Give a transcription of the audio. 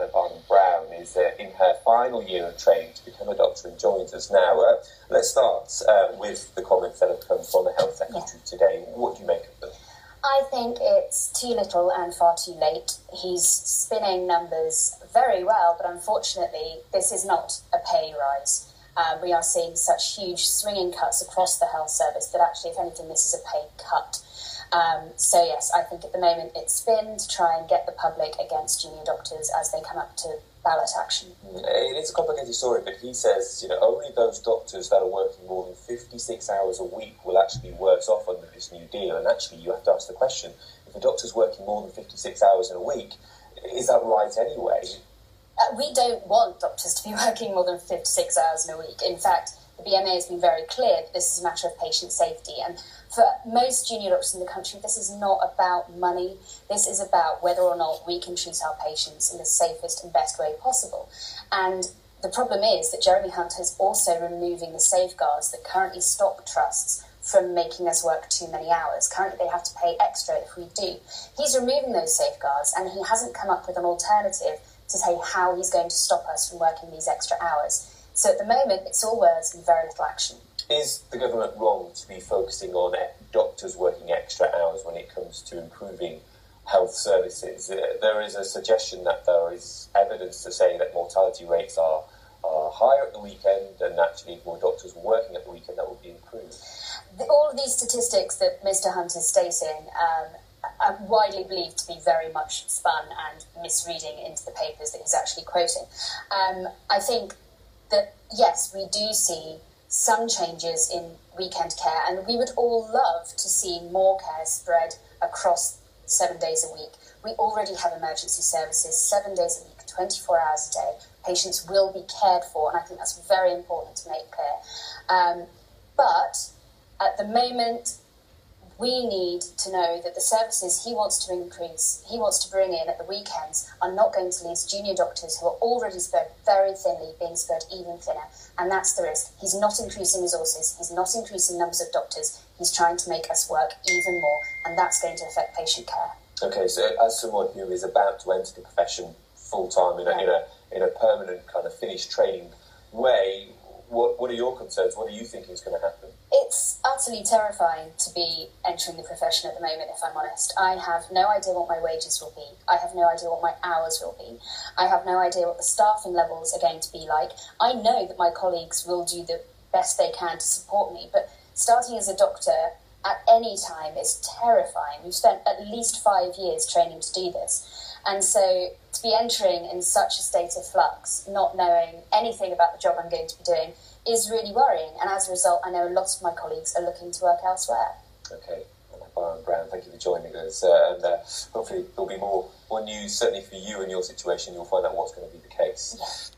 Barham-Brown is in her final year of training to become a doctor and joins us now. Let's start with the comments that have come from the Health Secretary today. What do you make of them? I think it's too little and far too late. He's spinning numbers very well, but unfortunately this is not a pay rise. We are seeing such huge swinging cuts across the health service that actually, if anything, this is a pay cut. So yes, I think at the moment it's spin to try and get the public against junior doctors as they come up to ballot action. It is a complicated story, but he says, only those doctors that are working more than 56 hours a week will actually be worse off under this new deal. And actually, you have to ask the question, if a doctor's working more than 56 hours in a week, is that right anyway? We don't want doctors to be working more than 56 hours in a week. In fact, the BMA has been very clear that this is a matter of patient safety. And for most junior doctors in the country, this is not about money. This is about whether or not we can treat our patients in the safest and best way possible. And the problem is that Jeremy Hunt is also removing the safeguards that currently stop trusts from making us work too many hours. Currently, they have to pay extra if we do. He's removing those safeguards, and he hasn't come up with an alternative to say how he's going to stop us from working these extra hours. So at the moment, it's all words and very little action. Is the government wrong to be focusing on doctors working extra hours when it comes to improving health services? There is a suggestion that there is evidence to say that mortality rates are higher at the weekend, and actually if more doctors were working at the weekend, that would be improved. All of these statistics that Mr Hunt is stating are widely believed to be very much spun and misreading into the papers that he's actually quoting. I think that, yes, we do see some changes in weekend care, and we would all love to see more care spread across 7 days a week. We already have emergency services 7 days a week, 24 hours a day. Patients will be cared for, and I think that's very important to make clear. But at the moment, we need to know that the services he wants to increase, he wants to bring in at the weekends, are not going to leave junior doctors who are already spread very thinly being spread even thinner. And that's the risk. He's not increasing resources. He's not increasing numbers of doctors. He's trying to make us work even more, and that's going to affect patient care. Okay, so as someone who is about to enter the profession full-time in a permanent kind of finished training way, what are your concerns? What do you think is going to happen? It's utterly terrifying to be entering the profession at the moment, if I'm honest. I have no idea what my wages will be. I have no idea what my hours will be. I have no idea what the staffing levels are going to be like. I know that my colleagues will do the best they can to support me, but starting as a doctor at any time is terrifying. We've spent at least 5 years training to do this. And so to be entering in such a state of flux, not knowing anything about the job I'm going to be doing, is really worrying. And as a result, I know a lot of my colleagues are looking to work elsewhere. Okay. Barham-Brown, thank you for joining us. And hopefully there'll be more news, certainly for you and your situation. You'll find out what's going to be the case. Yeah.